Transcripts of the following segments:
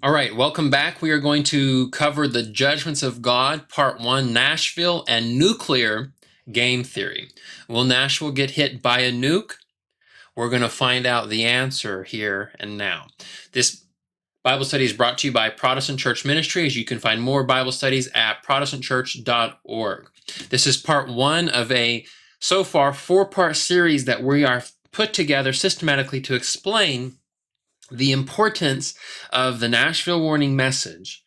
All right, welcome back. We are going to cover the judgments of God, part one, Nashville and nuclear game theory. Will Nashville get hit by a nuke? We're going to find out the answer here and now. This Bible study is brought to you by Protestant Church Ministries. You can find more Bible studies at protestantchurch.org. This is part one of a, so far, four-part series that we are put together systematically to explain the importance of the Nashville warning message,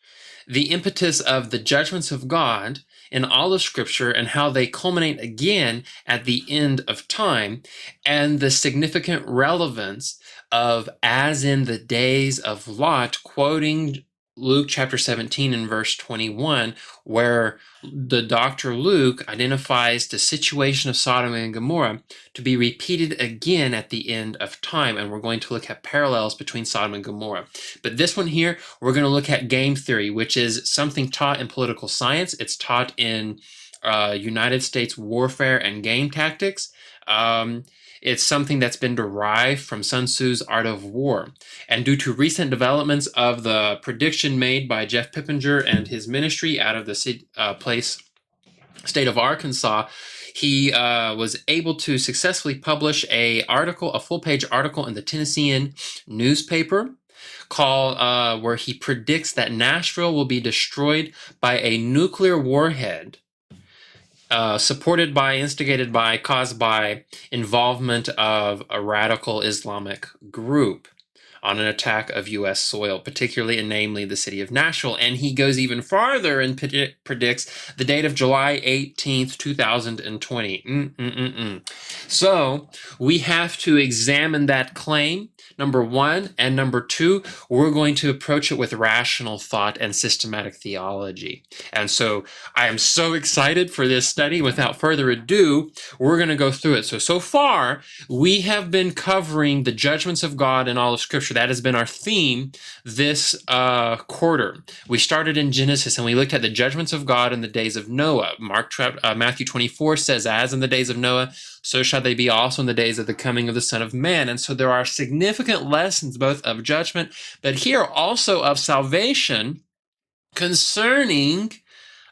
the impetus of the judgments of God in all of Scripture and how they culminate again at the end of time, and the significant relevance of as in the days of Lot, quoting Luke chapter 17 and verse 21, where the Dr. Luke identifies the situation of Sodom and Gomorrah to be repeated again at the end of time. And we're going to look at parallels between Sodom and Gomorrah. But this one here, we're going to look at game theory, which is something taught in political science. It's taught in United States warfare and game tactics. It's something that's been derived from Sun Tzu's Art of War. And due to recent developments of the prediction made by Jeff Pippinger and his ministry out of the state of Arkansas, he was able to successfully publish a full-page article in the Tennessean newspaper called where he predicts that Nashville will be destroyed by a nuclear warhead instigated by, caused by involvement of a radical Islamic group on an attack of U.S. soil, particularly and namely the city of Nashville. And he goes even farther and predicts the date of July 18th, 2020. So we have to examine that claim, number one, and number two, we're going to approach it with rational thought and systematic theology. And so I am so excited for this study. Without further ado, we're going to go through it. So far, we have been covering the judgments of God in all of Scripture. That has been our theme this quarter. We started in Genesis and we looked at the judgments of God in the days of Noah. Matthew 24 says, as in the days of Noah, so shall they be also in the days of the coming of the Son of Man. And so there are significant lessons both of judgment, but here also of salvation concerning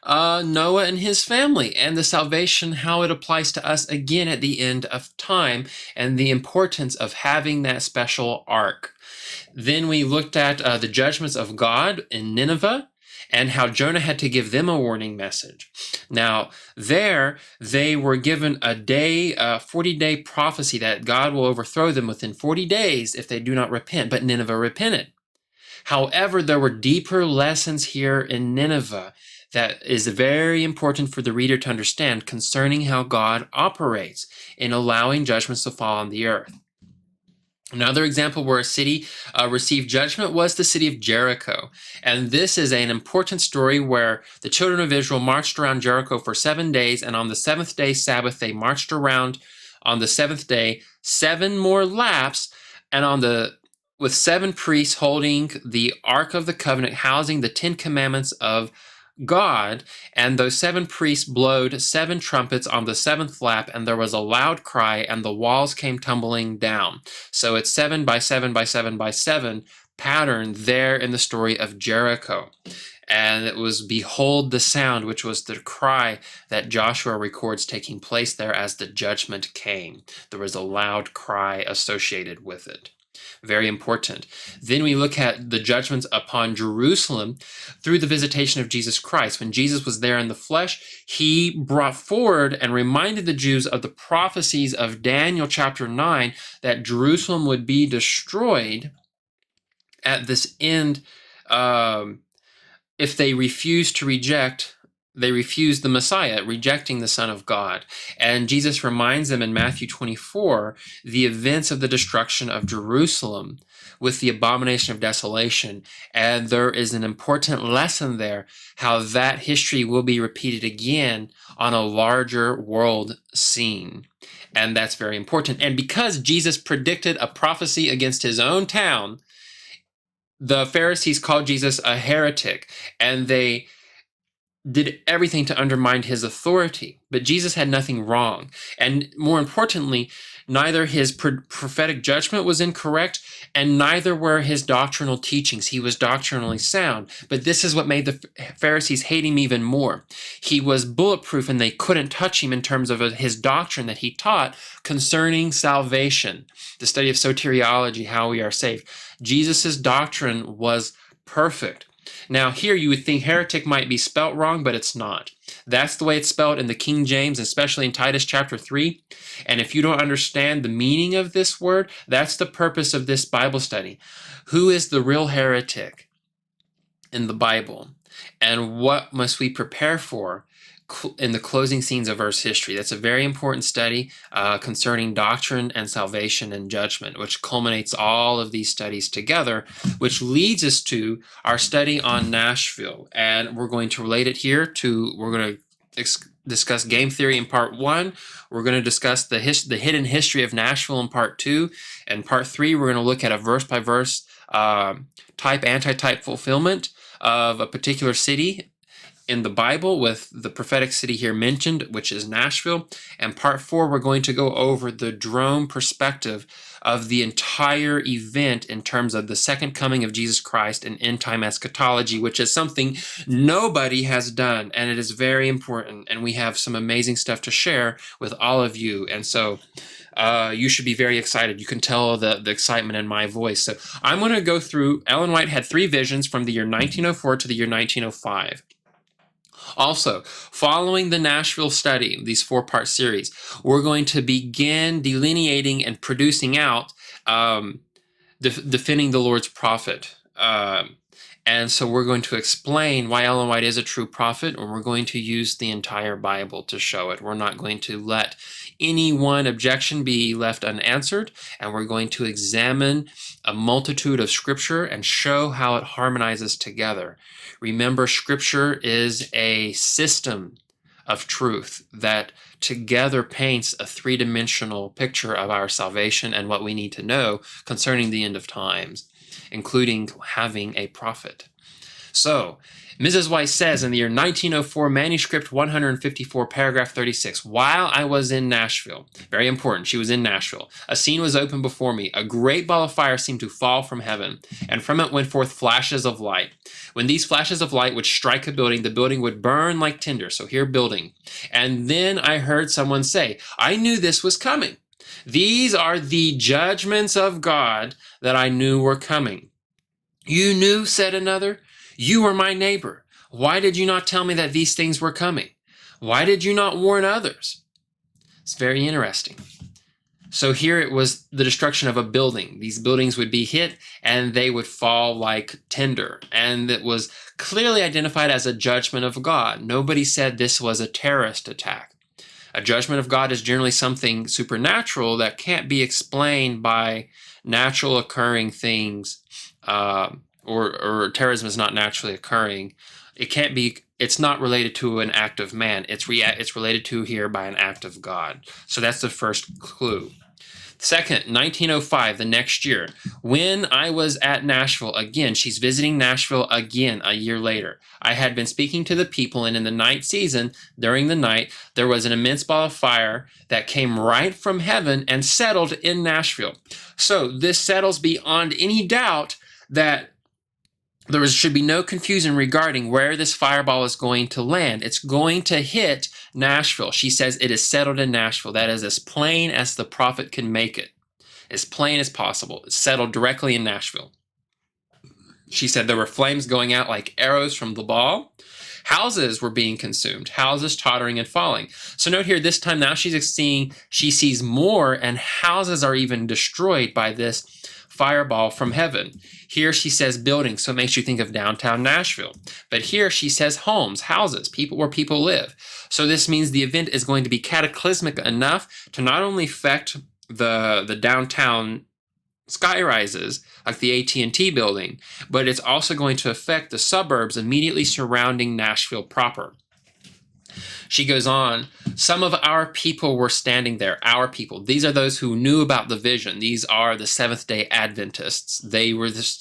Noah and his family, and the salvation, how it applies to us again at the end of time, and the importance of having that special ark. Then we looked at the judgments of God in Nineveh, and how Jonah had to give them a warning message. Now, there they were given a 40-day prophecy that God will overthrow them within 40 days if they do not repent, but Nineveh repented. However, there were deeper lessons here in Nineveh that is very important for the reader to understand concerning how God operates in allowing judgments to fall on the earth. Another example where a city received judgment was the city of Jericho. And this is an important story where the children of Israel marched around Jericho for 7 days, and on the seventh day, Sabbath, they marched around on the seventh day 7 more laps, and with 7 priests holding the Ark of the Covenant, housing the 10 Commandments of God, and those 7 priests blowed 7 trumpets on the 7th lap, and there was a loud cry, and the walls came tumbling down. So it's 7 by 7 by 7 by 7 pattern there in the story of Jericho. And it was behold the sound, which was the cry that Joshua records taking place there as the judgment came. There was a loud cry associated with it. Very important. Then we look at the judgments upon Jerusalem through the visitation of Jesus Christ. When Jesus was there in the flesh, he brought forward and reminded the Jews of the prophecies of Daniel chapter 9 that Jerusalem would be destroyed at this end if they refused the Messiah, rejecting the Son of God. And Jesus reminds them in Matthew 24 the events of the destruction of Jerusalem with the abomination of desolation. And there is an important lesson there, how that history will be repeated again on a larger world scene. And that's very important. And because Jesus predicted a prophecy against his own town, the Pharisees called Jesus a heretic, and they did everything to undermine his authority. But Jesus had nothing wrong. And more importantly, Neither his prophetic judgment was incorrect, and neither were his doctrinal teachings. He was doctrinally sound. But this is what made the Pharisees hate him even more. He was bulletproof, and they couldn't touch him in terms of his doctrine that he taught concerning salvation, the study of soteriology, how we are saved. Jesus' doctrine was perfect. Now, here you would think heretic might be spelt wrong, but it's not. That's the way it's spelled in the King James, especially in Titus chapter 3. And if you don't understand the meaning of this word, that's the purpose of this Bible study. Who is the real heretic in the Bible? And what must we prepare for in the closing scenes of Earth's history? That's a very important study concerning doctrine and salvation and judgment, which culminates all of these studies together, which leads us to our study on Nashville. And we're going to relate it here to, we're going to discuss game theory in part 1. We're going to discuss the hidden history of Nashville in part 2. And part 3, we're going to look at a verse-by-verse type-anti-type fulfillment of a particular city in the Bible, with the prophetic city here mentioned, which is Nashville. And part 4, we're going to go over the drone perspective of the entire event in terms of the second coming of Jesus Christ and end-time eschatology, which is something nobody has done, and it is very important. And we have some amazing stuff to share with all of you. And so you should be very excited. You can tell the excitement in my voice. So I'm going to go through. Ellen White had 3 visions from the year 1904 to the year 1905. Also, following the Nashville study, these 4-part series, we're going to begin delineating and producing out defending the Lord's prophet. And so we're going to explain why Ellen White is a true prophet, and we're going to use the entire Bible to show it. We're not going to let any one objection be left unanswered, and we're going to examine a multitude of Scripture and show how it harmonizes together. Remember, Scripture is a system of truth that together paints a 3-dimensional picture of our salvation and what we need to know concerning the end of times, including having a prophet. So, Mrs. White says in the year 1904, manuscript 154, paragraph 36, while I was in Nashville, very important, she was in Nashville, a scene was opened before me. A great ball of fire seemed to fall from heaven, and from it went forth flashes of light. When these flashes of light would strike a building, the building would burn like tinder. So here, building. And then I heard someone say, I knew this was coming. These are the judgments of God that I knew were coming. You knew, said another. You were my neighbor. Why did you not tell me that these things were coming? Why did you not warn others? It's very interesting. So here it was the destruction of a building. These buildings would be hit and they would fall like tinder. And it was clearly identified as a judgment of God. Nobody said this was a terrorist attack. A judgment of God is generally something supernatural that can't be explained by natural occurring things, or terrorism is not naturally occurring. It can't be. It's not related to an act of man. It's related to here by an act of God. So that's the first clue. Second, 1905, the next year, when I was at Nashville again, she's visiting Nashville again a year later. I had been speaking to the people, and in the night season, during the night, there was an immense ball of fire that came right from heaven and settled in Nashville. So this settles beyond any doubt that there should be no confusion regarding where this fireball is going to land. It's going to hit Nashville. She says it is settled in Nashville. That is as plain as the prophet can make it. As plain as possible. It's settled directly in Nashville. She said there were flames going out like arrows from the ball. Houses were being consumed. Houses tottering and falling. So note here, this time now she sees more, and houses are even destroyed by this fireball from heaven. Here she says buildings, so it makes you think of downtown Nashville. But here she says homes, houses, people where people live. So this means the event is going to be cataclysmic enough to not only affect the downtown sky rises, like the AT&T building, but it's also going to affect the suburbs immediately surrounding Nashville proper. She goes on, some of our people were standing there. Our people. These are those who knew about the vision. These are the Seventh-day Adventists.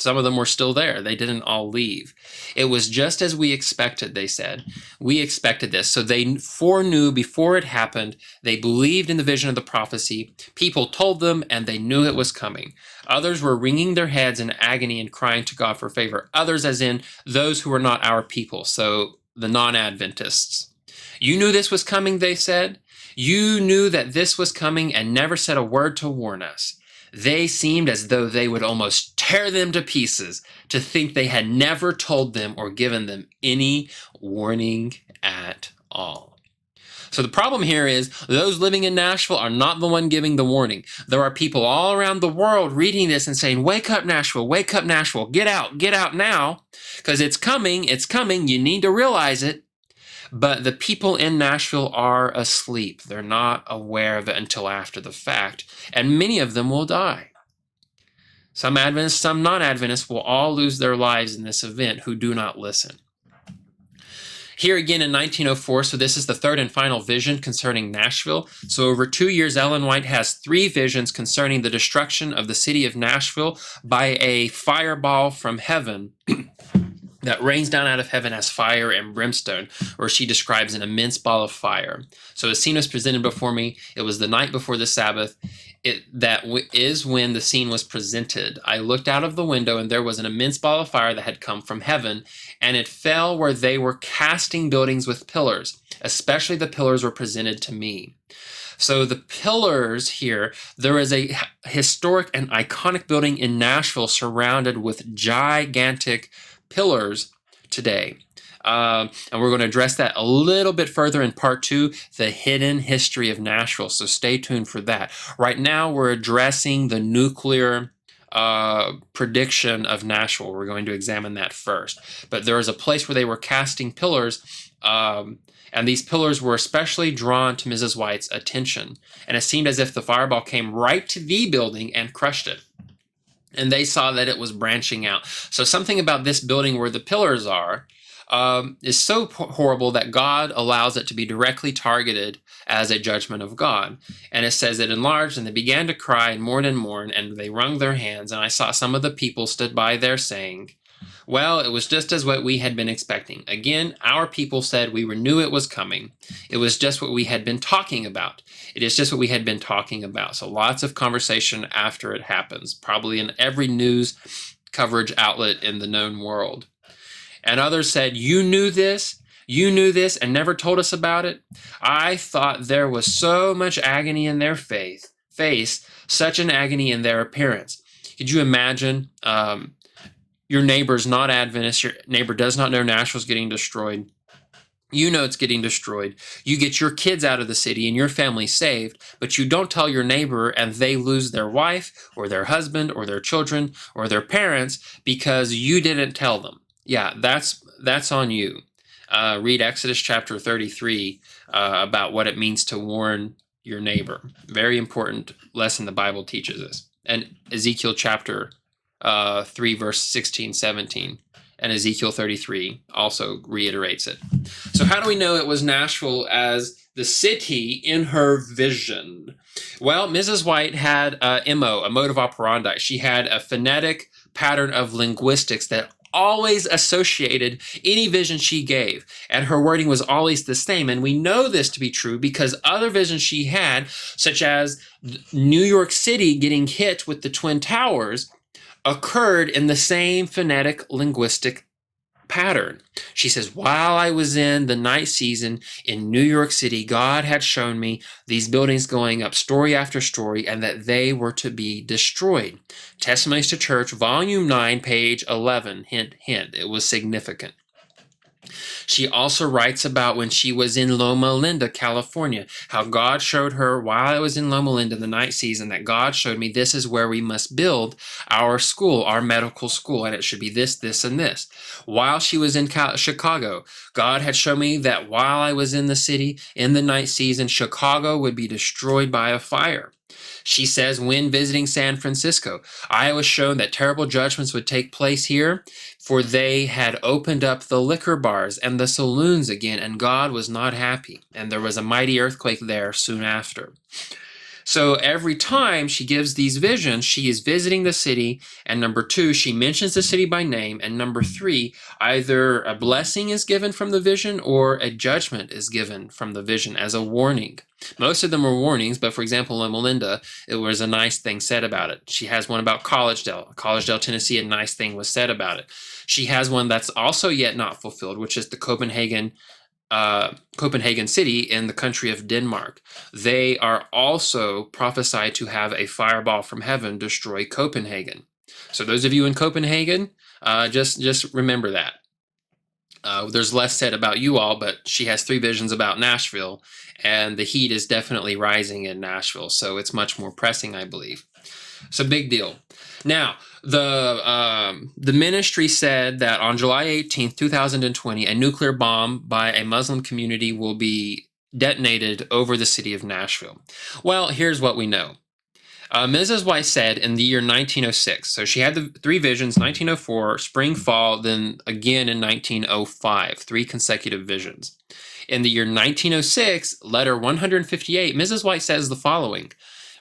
Some of them were still there. They didn't all leave. It was just as we expected, they said. We expected this. So they foreknew before it happened. They believed in the vision of the prophecy. People told them, and they knew it was coming. Others were wringing their heads in agony and crying to God for favor. Others, as in those who were not our people, so the non-Adventists. You knew this was coming, they said. You knew that this was coming and never said a word to warn us. They seemed as though they would almost tear them to pieces to think they had never told them or given them any warning at all. So the problem here is those living in Nashville are not the one giving the warning. There are people all around the world reading this and saying, wake up, Nashville, get out now, because it's coming, you need to realize it. But the people in Nashville are asleep. They're not aware of it until after the fact, and many of them will die. Some Adventists, some non-Adventists will all lose their lives in this event who do not listen. Here again in 1904, so this is the third and final vision concerning Nashville. So over 2 years, Ellen White has 3 visions concerning the destruction of the city of Nashville by a fireball from heaven that rains down out of heaven as fire and brimstone, or she describes an immense ball of fire. So a scene was presented before me. It was the night before the Sabbath. That is when the scene was presented. I looked out of the window, and there was an immense ball of fire that had come from heaven, and it fell where they were casting buildings with pillars. Especially the pillars were presented to me. So the pillars here, there is a historic and iconic building in Nashville surrounded with gigantic pillars today. And we're going to address that a little bit further in part 2, the hidden history of Nashville. So stay tuned for that. Right now, we're addressing the nuclear prediction of Nashville. We're going to examine that first. But there is a place where they were casting pillars, and these pillars were especially drawn to Mrs. White's attention. And it seemed as if the fireball came right to the building and crushed it. And they saw that it was branching out. So something about this building where the pillars are is so horrible that God allows it to be directly targeted as a judgment of God. And it says it enlarged, and they began to cry and mourn, and they wrung their hands. And I saw some of the people stood by there saying, well, it was just as what we had been expecting. Again, our people said we knew it was coming. It was just what we had been talking about. It is just what we had been talking about. So lots of conversation after it happens, probably in every news coverage outlet in the known world. And others said, you knew this and never told us about it. I thought there was so much agony in their face, such an agony in their appearance. Could you imagine your neighbor's not Adventist, your neighbor does not know Nashville's getting destroyed. You know it's getting destroyed. You get your kids out of the city and your family saved, but you don't tell your neighbor and they lose their wife or their husband or their children or their parents because you didn't tell them. Yeah, that's on you. Read Exodus chapter 33 about what it means to warn your neighbor. Very important lesson the Bible teaches us. And Ezekiel chapter 3 verse 16, 17. And Ezekiel 33 also reiterates it. So how do we know it was Nashville as the city in her vision? Well, Mrs. White had a mode of operandi. She had a phonetic pattern of linguistics that always associated any vision she gave, and her wording was always the same. And we know this to be true because other visions she had, such as New York City getting hit with the Twin Towers, occurred in the same phonetic linguistic pattern. She says, while I was in the night season in New York City, God had shown me these buildings going up story after story and that they were to be destroyed. Testimonies to Church, Volume 9, page 11. Hint, hint. It was significant. She also writes about when she was in Loma Linda, California, how God showed her while I was in Loma Linda in the night season that God showed me this is where we must build our school, our medical school, and it should be this, this, and this. While she was in Chicago, God had shown me that while I was in the city in the night season, Chicago would be destroyed by a fire. She says, when visiting San Francisco, I was shown that terrible judgments would take place here, for they had opened up the liquor bars and the saloons again, and God was not happy, and there was a mighty earthquake there soon after. So every time she gives these visions, she is visiting the city. And number two, she mentions the city by name. And number three, either a blessing is given from the vision or a judgment is given from the vision as a warning. Most of them were warnings, but for example, in Melinda, it was a nice thing said about it. She has one about Collegedale, Tennessee, a nice thing was said about it. She has one that's also yet not fulfilled, which is the Copenhagen city in the country of Denmark. They are also prophesied to have a fireball from heaven destroy Copenhagen. So those of you in Copenhagen, just remember that. There's less said about you all, but she has 3 visions about Nashville, and the heat is definitely rising in Nashville, so it's much more pressing, I believe. So big deal. Now, the ministry said that on July 18th, 2020, a nuclear bomb by a Muslim community will be detonated over the city of Nashville. Well, here's what we know. Mrs. White said in the year 1906, so she had the 3 visions, 1904, spring, fall, then again in 1905, 3 consecutive visions. In the year 1906, letter 158, Mrs. White says the following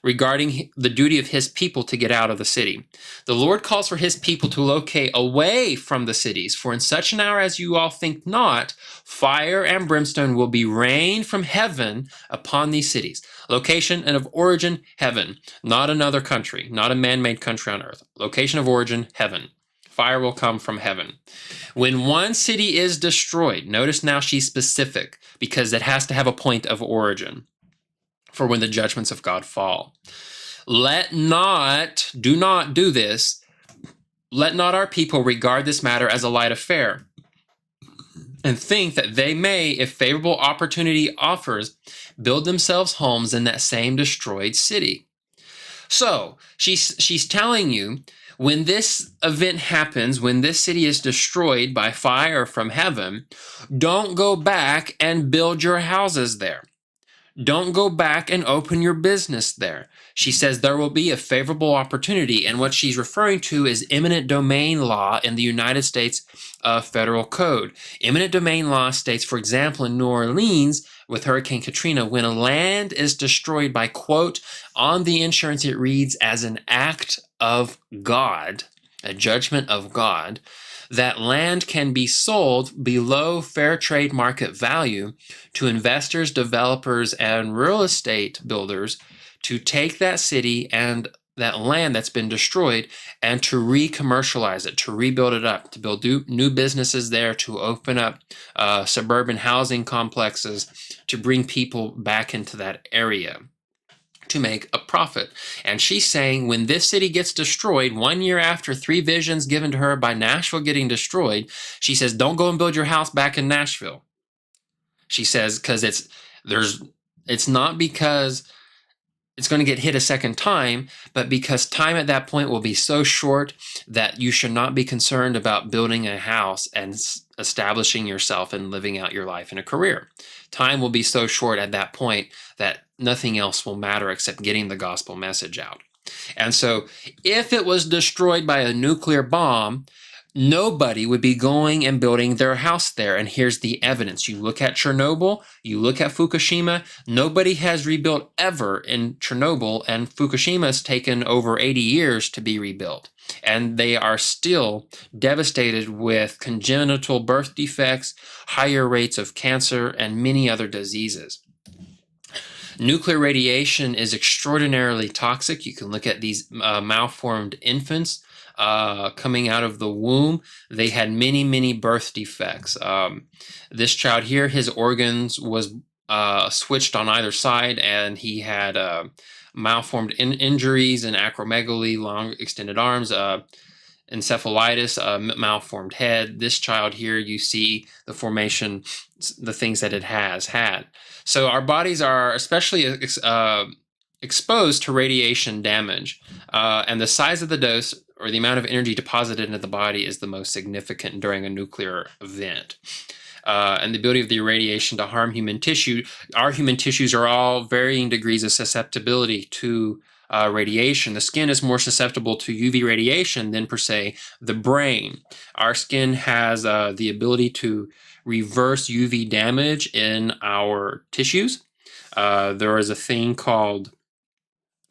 regarding the duty of his people to get out of the city. The Lord calls for his people to locate away from the cities, for in such an hour as you all think not, fire and brimstone will be rained from heaven upon these cities. Location and of origin, heaven, not another country, not a man-made country on earth. Location of origin, heaven. Fire will come from heaven. When one city is destroyed, notice now she's specific, because it has to have a point of origin for when the judgments of God fall. Do not do this. Let not our people regard this matter as a light affair, and think that they may, if favorable opportunity offers, build themselves homes in that same destroyed city. So she's telling you, when this event happens, when this city is destroyed by fire from heaven, don't go back and build your houses there. Don't go back and open your business there. She says there will be a favorable opportunity, and what she's referring to is eminent domain law in the United States Federal Code. Eminent domain law states, for example, in New Orleans with Hurricane Katrina, when a land is destroyed by, quote, on the insurance it reads as an act of God, a judgment of God, that land can be sold below fair trade market value to investors, developers, and real estate builders to take that city and that land that's been destroyed and to re-commercialize it, to rebuild it up, to build new businesses there, to open up suburban housing complexes, to bring people back into that area, to make a profit. And she's saying when this city gets destroyed, 1 year after 3 visions given to her by Nashville getting destroyed, she says, don't go and build your house back in Nashville. She says, because it's not because it's going to get hit a second time, but because time at that point will be so short that you should not be concerned about building a house and establishing yourself and living out your life in a career. Time will be so short at that point that nothing else will matter except getting the gospel message out. And so if it was destroyed by a nuclear bomb, nobody would be going and building their house there. And here's the evidence. You look at Chernobyl, you look at Fukushima, nobody has rebuilt ever in Chernobyl, and Fukushima's taken over 80 years to be rebuilt. And they are still devastated with congenital birth defects, higher rates of cancer, and many other diseases. Nuclear radiation is extraordinarily toxic. You can look at these malformed infants coming out of the womb. They had many birth defects. This child here, his organs was switched on either side, and he had malformed injuries and acromegaly, long extended arms, encephalitis, malformed head. This child here, you see the formation, the things that it has had. So our bodies are especially exposed to radiation damage, and the size of the dose or the amount of energy deposited into the body is the most significant during a nuclear event. And the ability of the irradiation to harm human tissue. Our human tissues are all varying degrees of susceptibility to radiation. The skin is more susceptible to UV radiation than, per se, the brain. Our skin has the ability to reverse UV damage in our tissues. There is a thing called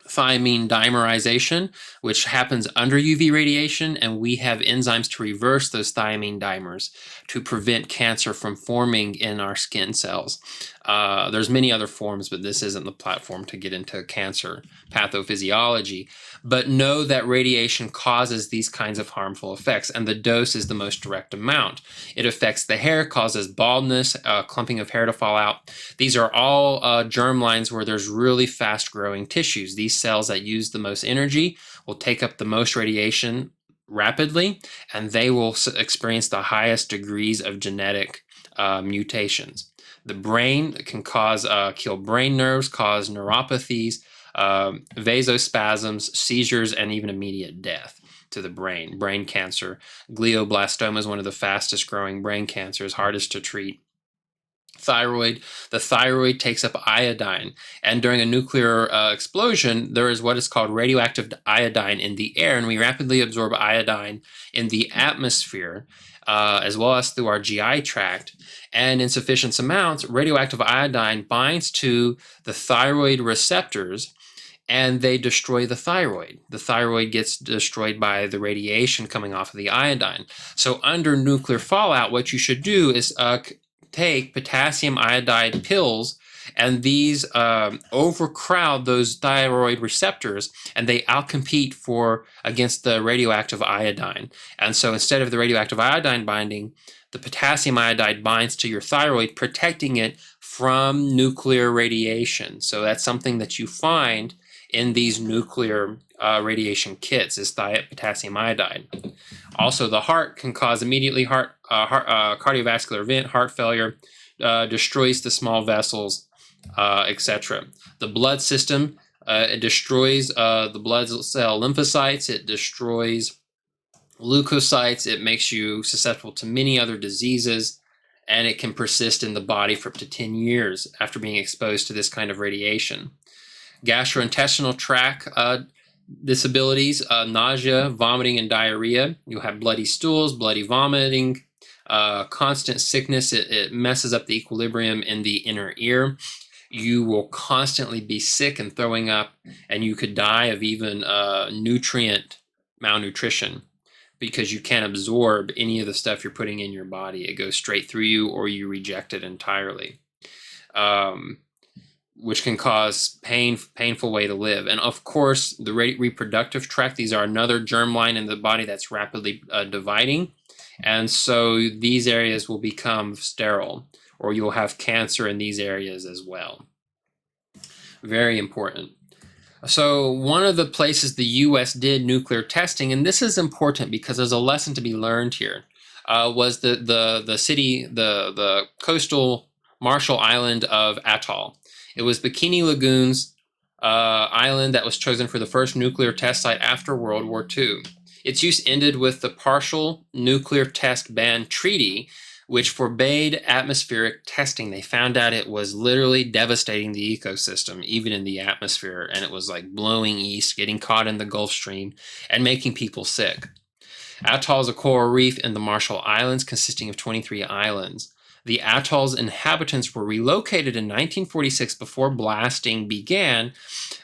thiamine dimerization, which happens under UV radiation, and we have enzymes to reverse those thiamine dimers to prevent cancer from forming in our skin cells. There's many other forms, but this isn't the platform to get into cancer pathophysiology. But know that radiation causes these kinds of harmful effects, and the dose is the most direct amount. It affects the hair, causes baldness, clumping of hair to fall out. These are all germ lines where there's really fast-growing tissues. These cells that use the most energy will take up the most radiation rapidly, and they will experience the highest degrees of genetic mutations. The brain can kill brain nerves, cause neuropathies, vasospasms, seizures, and even immediate death to the brain. Brain cancer. Glioblastoma is one of the fastest growing brain cancers, hardest to treat. Thyroid. The thyroid takes up iodine, and during a nuclear explosion, there is what is called radioactive iodine in the air, and we rapidly absorb iodine in the atmosphere, as well as through our GI tract. And in sufficient amounts, radioactive iodine binds to the thyroid receptors, and they destroy the thyroid. The thyroid gets destroyed by the radiation coming off of the iodine. So under nuclear fallout, what you should do is take potassium iodide pills, and these overcrowd those thyroid receptors, and they outcompete against the radioactive iodine. And so instead of the radioactive iodine binding, the potassium iodide binds to your thyroid, protecting it from nuclear radiation. So that's something that you find in these nuclear radiation kits, is potassium iodide. Also, the heart can cause immediately cardiovascular event, heart failure, destroys the small vessels, etc. The blood system, it destroys the blood cell lymphocytes, it destroys leukocytes, it makes you susceptible to many other diseases, and it can persist in the body for up to 10 years after being exposed to this kind of radiation. Gastrointestinal tract disabilities, nausea, vomiting, and diarrhea. You'll have bloody stools, bloody vomiting, constant sickness. It messes up the equilibrium in the inner ear. You will constantly be sick and throwing up, and you could die of even nutrient malnutrition because you can't absorb any of the stuff you're putting in your body. It goes straight through you, or you reject it entirely. Which can cause painful way to live. And of course, the reproductive tract, these are another germline in the body that's rapidly dividing. And so these areas will become sterile, or you'll have cancer in these areas as well. Very important. So one of the places the U.S. did nuclear testing, and this is important because there's a lesson to be learned here, was the coastal Marshall Island of Atoll. It was Bikini Lagoon's island that was chosen for the first nuclear test site after World War II. Its use ended with the Partial Nuclear Test Ban Treaty, which forbade atmospheric testing. They found out it was literally devastating the ecosystem, even in the atmosphere, and it was like blowing east, getting caught in the Gulf Stream, and making people sick. Atoll is a coral reef in the Marshall Islands, consisting of 23 islands. The atoll's inhabitants were relocated in 1946 before blasting began,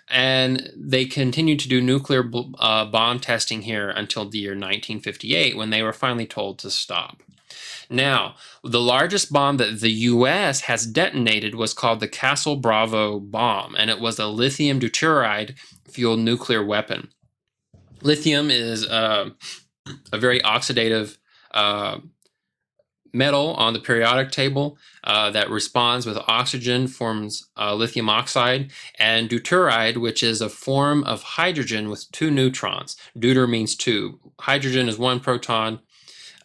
and they continued to do nuclear bomb testing here until the year 1958, when they were finally told to stop. Now, the largest bomb that the U.S. has detonated was called the Castle Bravo bomb, and it was a lithium deuteride-fueled nuclear weapon. Lithium is a very oxidative metal on the periodic table that responds with oxygen, forms lithium oxide, and deuteride, which is a form of hydrogen with 2 neutrons. Deuter means 2. Hydrogen is 1 proton,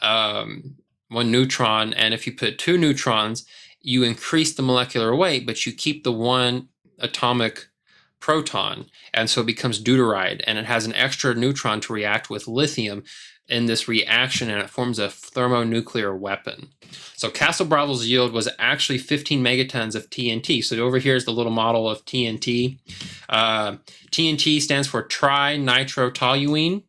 1 neutron, and if you put 2 neutrons, you increase the molecular weight, but you keep the 1 atomic proton, and so it becomes deuteride, and it has an extra neutron to react with lithium, in this reaction, and it forms a thermonuclear weapon. So Castle Bravo's yield was actually 15 megatons of TNT. So over here is the little model of TNT. TNT stands for trinitrotoluene.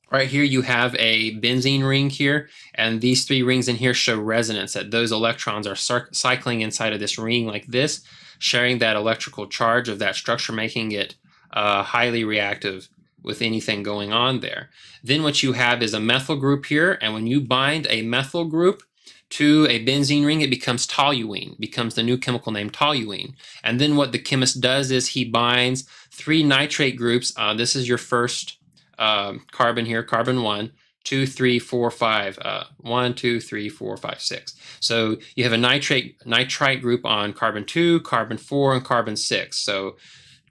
Right here you have a benzene ring here, and these three rings in here show resonance, that those electrons are cycling inside of this ring like this, sharing that electrical charge of that structure, making it highly reactive with anything going on there. Then what you have is a methyl group here, and when you bind a methyl group to a benzene ring, it becomes toluene, becomes the new chemical name toluene. And then what the chemist does is he binds three nitrate groups. This is your first carbon here, carbon 1, 2, 3, 4, 5, 1, 2, 3, 4, 5, 6. So you have a nitrite group on carbon 2, carbon 4, and carbon 6. So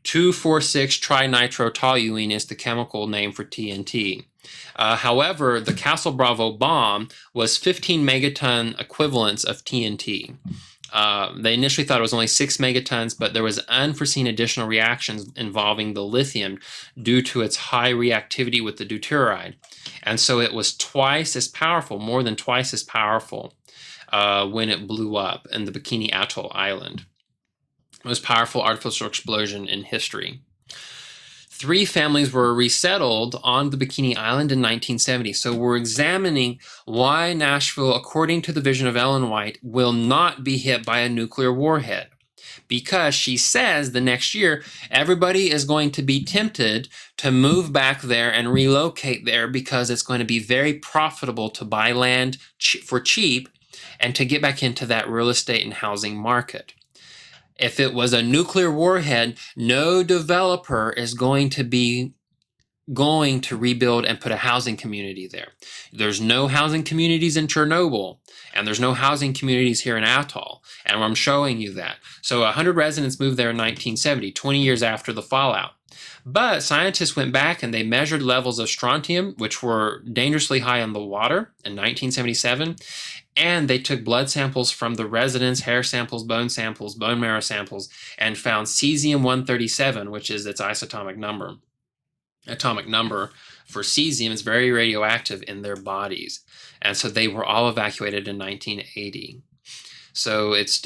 2,4,6 trinitrotoluene is the chemical name for TNT. However, the Castle Bravo bomb was 15 megaton equivalents of TNT. They initially thought it was only 6 megatons, but there was unforeseen additional reactions involving the lithium due to its high reactivity with the deuteride. And so it was twice as powerful, more than twice as powerful, when it blew up in the Bikini Atoll Island. Most powerful artificial explosion in history. 3 families were resettled on the Bikini Island in 1970. So we're examining why Nashville, according to the vision of Ellen White, will not be hit by a nuclear warhead. Because she says the next year, everybody is going to be tempted to move back there and relocate there because it's going to be very profitable to buy land for cheap and to get back into that real estate and housing market. If it was a nuclear warhead, no developer is going to rebuild and put a housing community there. There's no housing communities in Chernobyl, and there's no housing communities here in Atoll, and I'm showing you that. So 100 residents moved there in 1970, 20 years after the fallout. But scientists went back and they measured levels of strontium, which were dangerously high in the water in 1977, and they took blood samples from the residents, hair samples, bone marrow samples, and found cesium-137, which is its atomic number. Atomic number for cesium is very radioactive in their bodies. And so they were all evacuated in 1980. So it's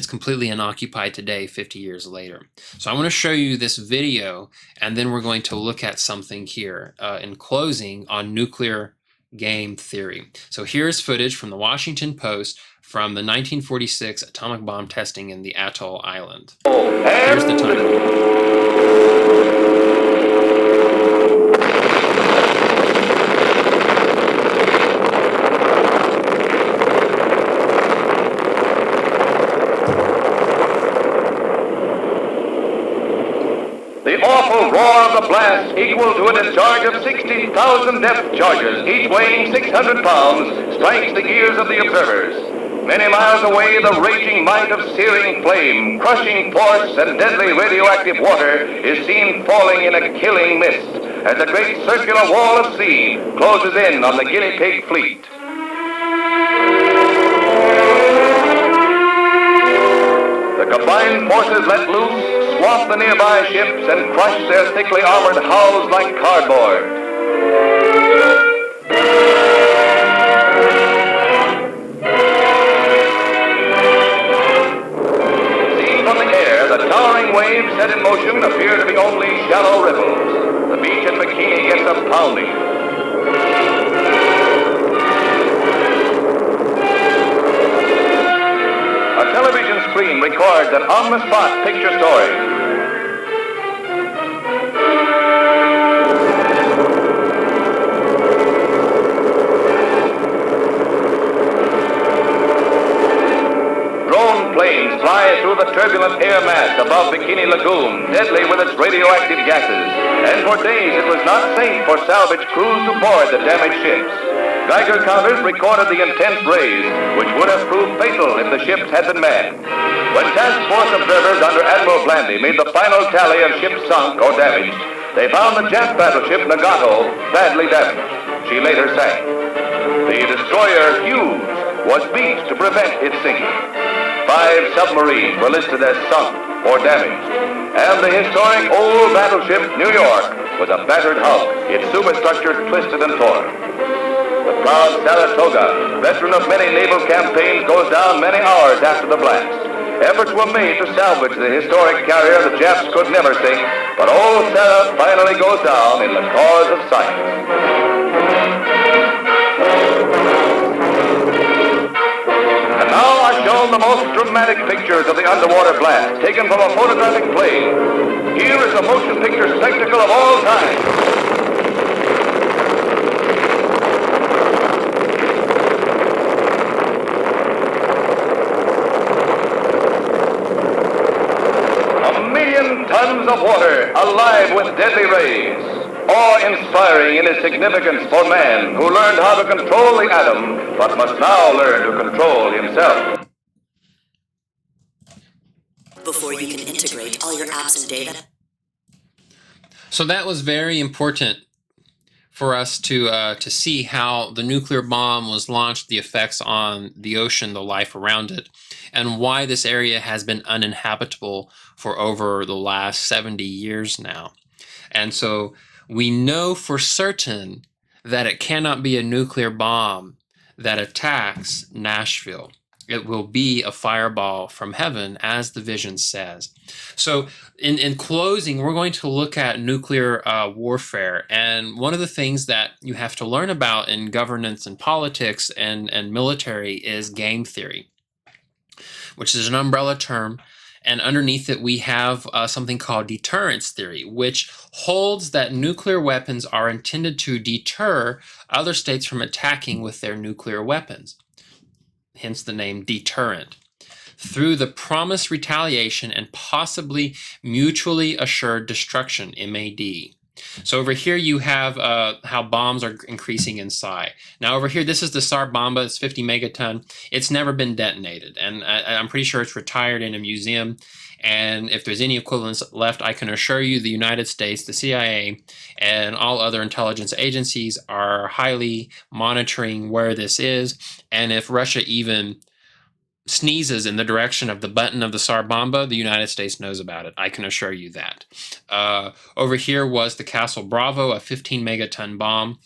completely unoccupied today, 50 years later. So I want to show you this video, and then we're going to look at something here in closing on nuclear game theory. So here's footage from the Washington Post from the 1946 atomic bomb testing in the Atoll Island. Here's the time. The awful roar of the blast, equal to a discharge of 60,000 depth charges, each weighing 600 pounds, strikes the ears of the observers. Many miles away, the raging might of searing flame, crushing force, and deadly radioactive water is seen falling in a killing mist as a great circular wall of sea closes in on the guinea pig fleet. The combined forces let loose, swamp the nearby ships, and crush their thickly armored hulls like cardboard. Seen from the air, the towering waves set in motion appear to be only shallow ripples. The beach at Bikini gets a pounding. A television screen records an on-the-spot picture story. Drone planes fly through the turbulent air mass above Bikini Lagoon, deadly with its radioactive gases. And for days it was not safe for salvage crews to board the damaged ships. Geiger counters recorded the intense rays, which would have proved fatal if the ships had been manned. When task force observers under Admiral Blandy made the final tally of ships sunk or damaged, they found the Jap battleship Nagato badly damaged. She later sank. The destroyer Hughes was beached to prevent its sinking. 5 submarines were listed as sunk or damaged, and the historic old battleship New York was a battered hulk, its superstructure twisted and torn. The proud Saratoga, veteran of many naval campaigns, goes down many hours after the blast. Efforts were made to salvage the historic carrier the Japs could never sink, but old Sarah finally goes down in the cause of science. And now are shown the most dramatic pictures of the underwater blast, taken from a photographic plane. Here is the motion picture spectacle of all time. A million tons of water alive with deadly rays. Awe-inspiring in its significance for man, who learned how to control the atom, but must now learn to control himself. Before you can integrate all your apps and data. So that was very important for us to see how the nuclear bomb was launched, the effects on the ocean, the life around it, and why this area has been uninhabitable for over the last 70 years now. And so we know for certain that it cannot be a nuclear bomb that attacks Nashville. It will be a fireball from heaven, as the vision says. So in closing, we're going to look at nuclear warfare. And one of the things that you have to learn about in governance and politics and military is game theory, which is an umbrella term. And underneath it, we have something called deterrence theory, which holds that nuclear weapons are intended to deter other states from attacking with their nuclear weapons. Hence the name deterrent, through the promised retaliation and possibly mutually assured destruction, MAD. So over here you have how bombs are increasing in size. Now over here, this is the Tsar Bomba. It's 50 megaton. It's never been detonated, and I'm pretty sure it's retired in a museum. And if there's any equivalence left, I can assure you the United States, the CIA, and all other intelligence agencies are highly monitoring where this is. And if Russia even sneezes in the direction of the button of the Tsar Bomba, the United States knows about it. I can assure you that. Over here was the Castle Bravo, a 15 megaton bomb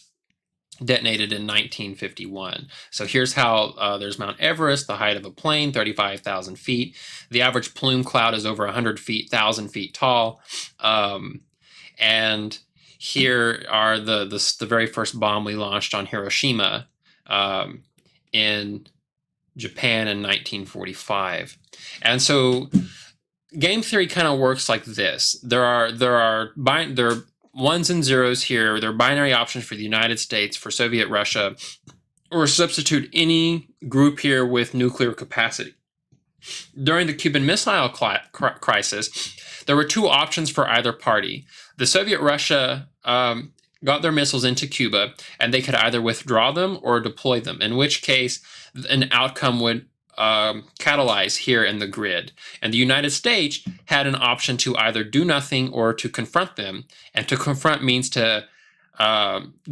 detonated in 1951. So here's how there's Mount Everest, the height of a plane, 35,000 feet. The average plume cloud is over 100 feet, 1,000 feet tall. And here are the very first bomb we launched on Hiroshima in Japan in 1945. And so game theory kind of works like this. There are ones and zeros here. There are binary options for the United States, for Soviet Russia, or substitute any group here with nuclear capacity. During the Cuban Missile Crisis, there were two options for either party. The Soviet Russia got their missiles into Cuba, and they could either withdraw them or deploy them, in which case an outcome would catalyze here in the grid. And the United States had an option to either do nothing or to confront them. And to confront means to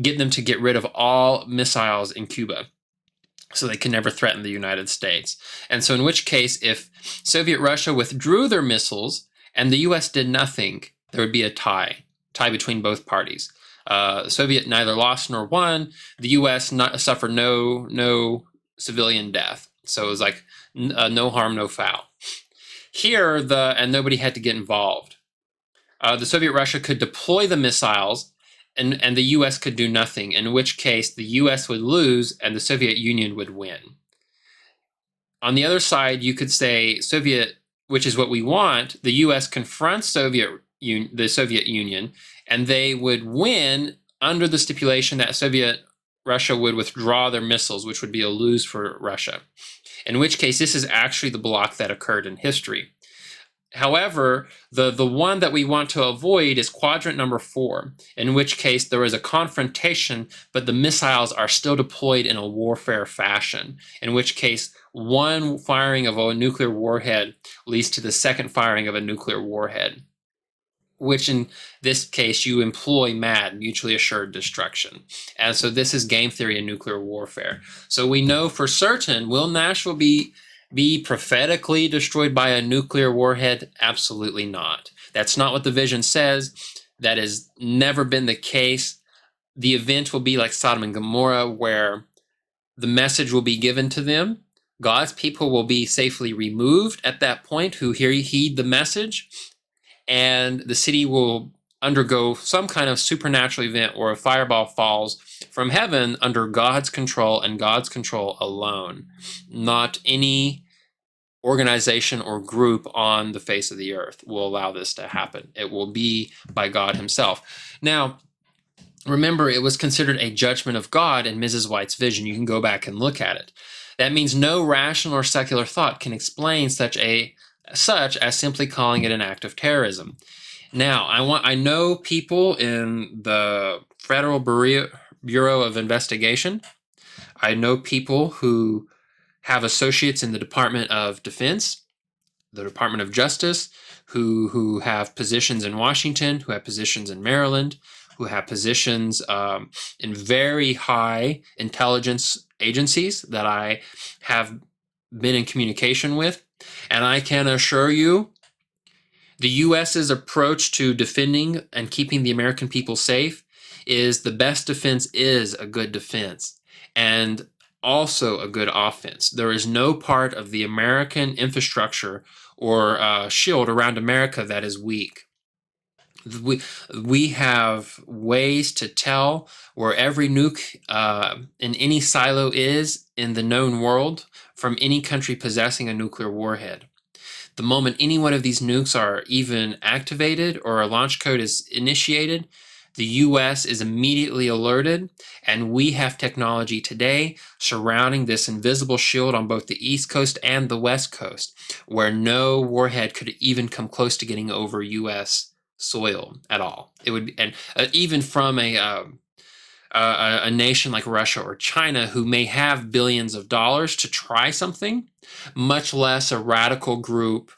get them to get rid of all missiles in Cuba, so they can never threaten the United States. And so in which case, if Soviet Russia withdrew their missiles and the U.S. did nothing, there would be a tie between both parties. Soviet neither lost nor won. The U.S. suffered no civilian death. So it was like no harm, no foul. Here, and nobody had to get involved. The Soviet Russia could deploy the missiles, and the U.S. could do nothing, in which case the U.S. would lose and the Soviet Union would win. On the other side, you could say Soviet, which is what we want, the U.S. confronts the Soviet Union, and they would win under the stipulation that Soviet Russia would withdraw their missiles, which would be a lose for Russia. In which case, this is actually the block that occurred in history. However, the one that we want to avoid is quadrant number 4, in which case there is a confrontation, but the missiles are still deployed in a warfare fashion, in which case one firing of a nuclear warhead leads to the second firing of a nuclear warhead, which in this case you employ MAD, mutually assured destruction. And so this is game theory in nuclear warfare. So we know for certain, will Nashville be prophetically destroyed by a nuclear warhead? Absolutely not. That's not what the vision says. That has never been the case. The event will be like Sodom and Gomorrah, where the message will be given to them. God's people will be safely removed at that point who heed the message, and the city will undergo some kind of supernatural event or a fireball falls from heaven under God's control and God's control alone, not any organization or group on the face of the earth will allow this to happen. It will be by God himself. Now, remember, it was considered a judgment of God in Mrs. White's vision. You can go back and look at it. That means no rational or secular thought can explain such as simply calling it an act of terrorism. Now, I know people in the Federal Bureau of Investigation. I know people who have associates in the Department of Defense, the Department of Justice, who have positions in Washington, who have positions in Maryland, who have positions in very high intelligence agencies that I have been in communication with. And I can assure you, the U.S.'s approach to defending and keeping the American people safe is the best defense is a good defense and also a good offense. There is no part of the American infrastructure or shield around America that is weak. We have ways to tell where every nuke in any silo is in the known world from any country possessing a nuclear warhead. The moment any one of these nukes are even activated or a launch code is initiated, the U.S. is immediately alerted, and we have technology today surrounding this invisible shield on both the East Coast and the West Coast, where no warhead could even come close to getting over U.S. soil at all. It would, and even from a nation like Russia or China, who may have billions of dollars to try something, much less a radical group,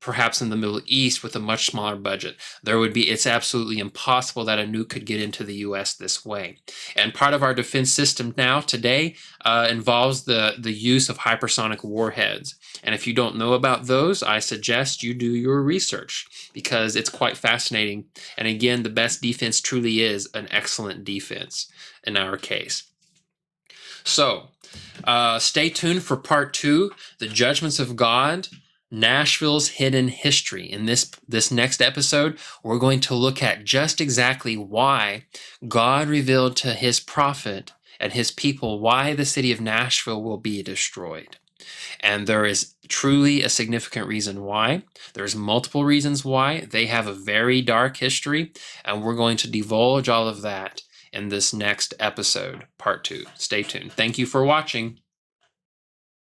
perhaps in the Middle East with a much smaller budget. It's absolutely impossible that a nuke could get into the U.S. this way. And part of our defense system now today involves the use of hypersonic warheads. And if you don't know about those, I suggest you do your research because it's quite fascinating. And again, the best defense truly is an excellent defense in our case. So stay tuned for part 2, The Judgments of God, Nashville's Hidden History. In this next episode, we're going to look at just exactly why God revealed to his prophet and his people why the city of Nashville will be destroyed. And there is truly a significant reason why. There's multiple reasons why. They have a very dark history, and we're going to divulge all of that in this next episode, part 2. Stay tuned. Thank you for watching.